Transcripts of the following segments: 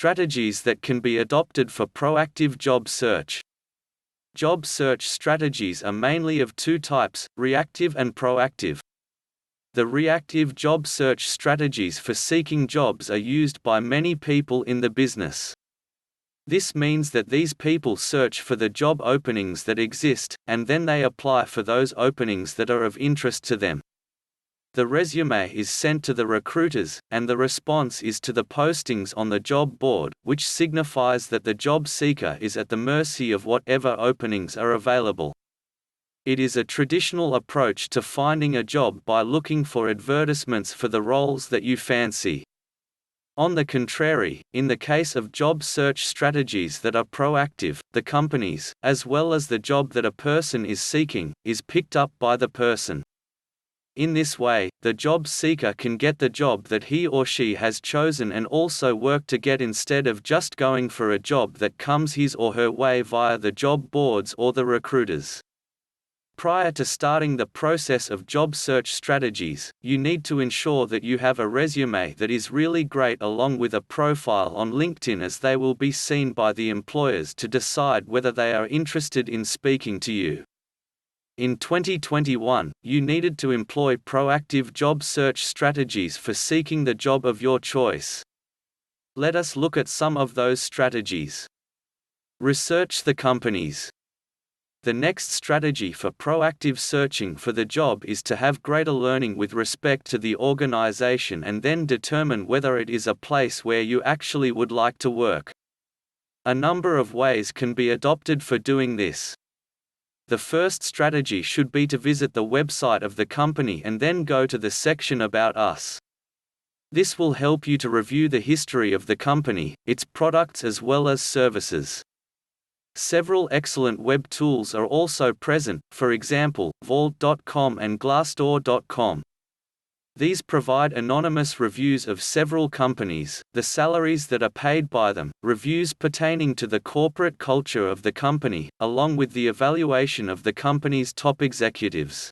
Strategies that can be adopted for proactive job search. Job search strategies are mainly of two types, reactive and proactive. The reactive job search strategies for seeking jobs are used by many people in the business. This means that these people search for the job openings that exist, and then they apply for those openings that are of interest to them. The resume is sent to the recruiters, and the response is to the postings on the job board, which signifies that the job seeker is at the mercy of whatever openings are available. It is a traditional approach to finding a job by looking for advertisements for the roles that you fancy. On the contrary, in the case of job search strategies that are proactive, the companies, as well as the job that a person is seeking, is picked up by the person. In this way, the job seeker can get the job that he or she has chosen and also work to get instead of just going for a job that comes his or her way via the job boards or the recruiters. Prior to starting the process of job search strategies, you need to ensure that you have a resume that is really great along with a profile on LinkedIn, as they will be seen by the employers to decide whether they are interested in speaking to you. In 2021, you needed to employ proactive job search strategies for seeking the job of your choice. Let us look at some of those strategies. Research the companies. The next strategy for proactive searching for the job is to have greater learning with respect to the organization and then determine whether it is a place where you actually would like to work. A number of ways can be adopted for doing this. The first strategy should be to visit the website of the company and then go to the section About Us. This will help you to review the history of the company, its products as well as services. Several excellent web tools are also present, for example, Vault.com and Glassdoor.com. These provide anonymous reviews of several companies, the salaries that are paid by them, reviews pertaining to the corporate culture of the company, along with the evaluation of the company's top executives.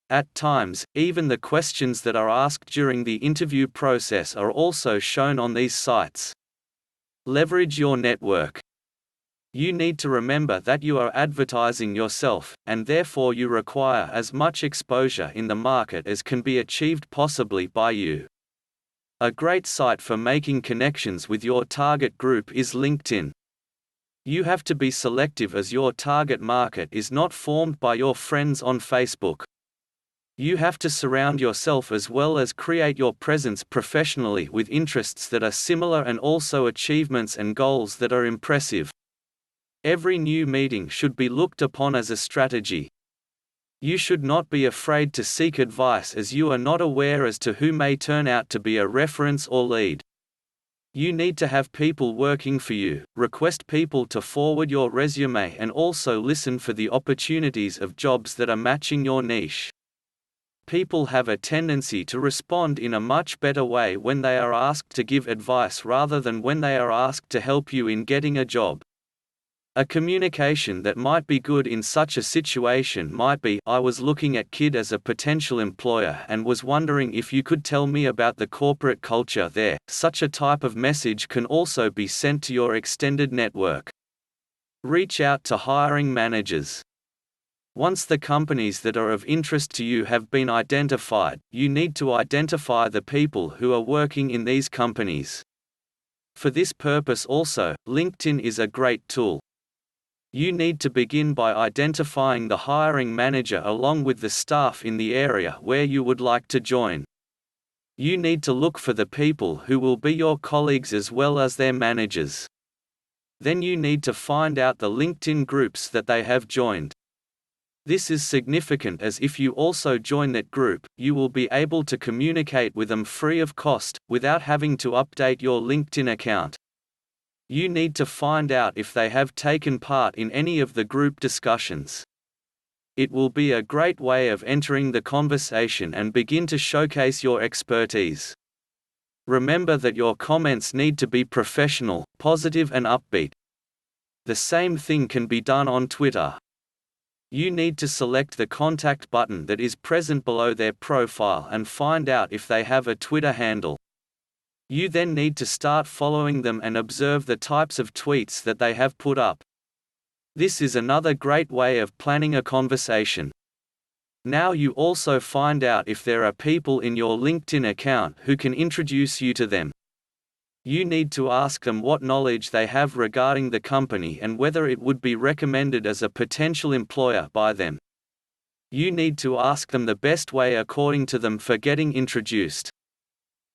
At times, even the questions that are asked during the interview process are also shown on these sites. Leverage your network. You need to remember that you are advertising yourself, and therefore you require as much exposure in the market as can be achieved possibly by you. A great site for making connections with your target group is LinkedIn. You have to be selective as your target market is not formed by your friends on Facebook. You have to surround yourself as well as create your presence professionally with interests that are similar and also achievements and goals that are impressive. Every new meeting should be looked upon as a strategy. You should not be afraid to seek advice as you are not aware as to who may turn out to be a reference or lead. You need to have people working for you, request people to forward your resume and also listen for the opportunities of jobs that are matching your niche. People have a tendency to respond in a much better way when they are asked to give advice rather than when they are asked to help you in getting a job. A communication that might be good in such a situation might be, "I was looking at KID as a potential employer and was wondering if you could tell me about the corporate culture there." Such a type of message can also be sent to your extended network. Reach out to hiring managers. Once the companies that are of interest to you have been identified, you need to identify the people who are working in these companies. For this purpose also, LinkedIn is a great tool. You need to begin by identifying the hiring manager along with the staff in the area where you would like to join. You need to look for the people who will be your colleagues as well as their managers. Then you need to find out the LinkedIn groups that they have joined. This is significant as if you also join that group, you will be able to communicate with them free of cost, without having to update your LinkedIn account. You need to find out if they have taken part in any of the group discussions. It will be a great way of entering the conversation and begin to showcase your expertise. Remember that your comments need to be professional, positive and upbeat. The same thing can be done on Twitter. You need to select the contact button that is present below their profile and find out if they have a Twitter handle. You then need to start following them and observe the types of tweets that they have put up. This is another great way of planning a conversation. Now you also find out if there are people in your LinkedIn account who can introduce you to them. You need to ask them what knowledge they have regarding the company and whether it would be recommended as a potential employer by them. You need to ask them the best way according to them for getting introduced.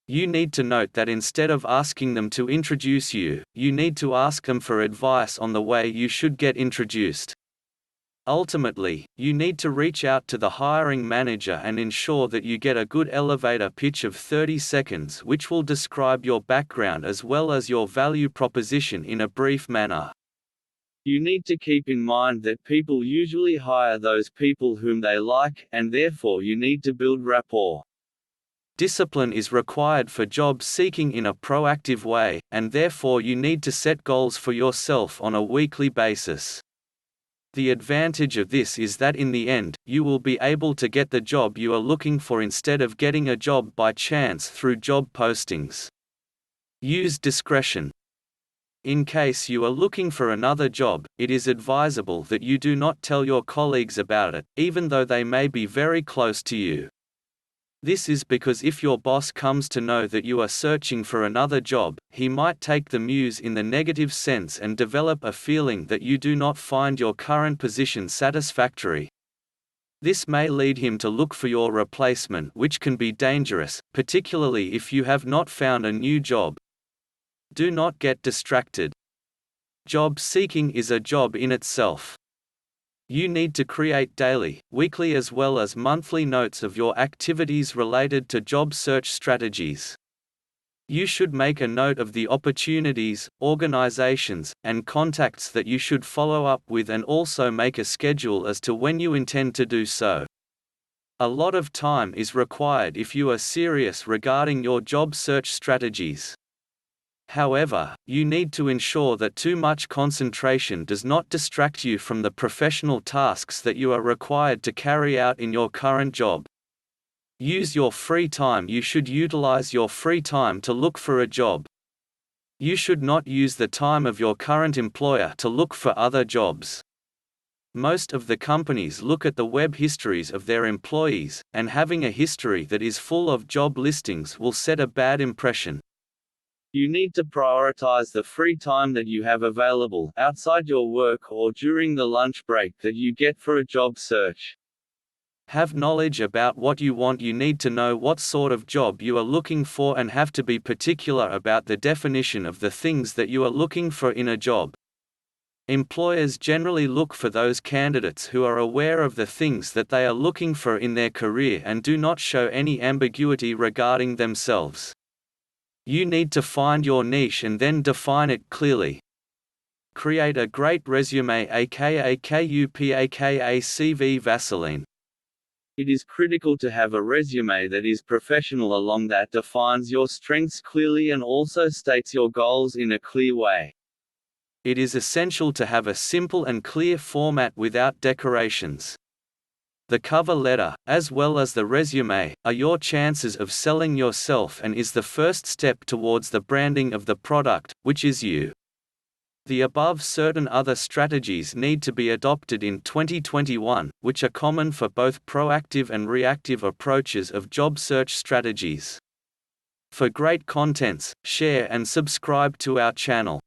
You need to note that instead of asking them to introduce you, you need to ask them for advice on the way you should get introduced. Ultimately, you need to reach out to the hiring manager and ensure that you get a good elevator pitch of 30 seconds which will describe your background as well as your value proposition in a brief manner. You need to keep in mind that people usually hire those people whom they like, and therefore you need to build rapport. Discipline is required for job seeking in a proactive way, and therefore you need to set goals for yourself on a weekly basis. The advantage of this is that in the end, you will be able to get the job you are looking for instead of getting a job by chance through job postings. Use discretion. In case you are looking for another job, it is advisable that you do not tell your colleagues about it, even though they may be very close to you. This is because if your boss comes to know that you are searching for another job, he might take the news in the negative sense and develop a feeling that you do not find your current position satisfactory. This may lead him to look for your replacement, which can be dangerous, particularly if you have not found a new job. Do not get distracted. Job seeking is a job in itself. You need to create daily, weekly as well as monthly notes of your activities related to job search strategies. You should make a note of the opportunities, organizations, and contacts that you should follow up with and also make a schedule as to when you intend to do so. A lot of time is required if you are serious regarding your job search strategies. However, you need to ensure that too much concentration does not distract you from the professional tasks that you are required to carry out in your current job. Use your free time. You should utilize your free time to look for a job. You should not use the time of your current employer to look for other jobs. Most of the companies look at the web histories of their employees, and having a history that is full of job listings will set a bad impression. You need to prioritize the free time that you have available, outside your work or during the lunch break that you get for a job search. Have knowledge about what you want. You need to know what sort of job you are looking for and have to be particular about the definition of the things that you are looking for in a job. Employers generally look for those candidates who are aware of the things that they are looking for in their career and do not show any ambiguity regarding themselves. You need to find your niche and then define it clearly. Create a great resume, aka KUP aka CV Vaseline. It is critical to have a resume that is professional along that defines your strengths clearly and also states your goals in a clear way. It is essential to have a simple and clear format without decorations. The cover letter, as well as the resume, are your chances of selling yourself and is the first step towards the branding of the product, which is you. The above certain other strategies need to be adopted in 2021, which are common for both proactive and reactive approaches of job search strategies. For great contents, share and subscribe to our channel.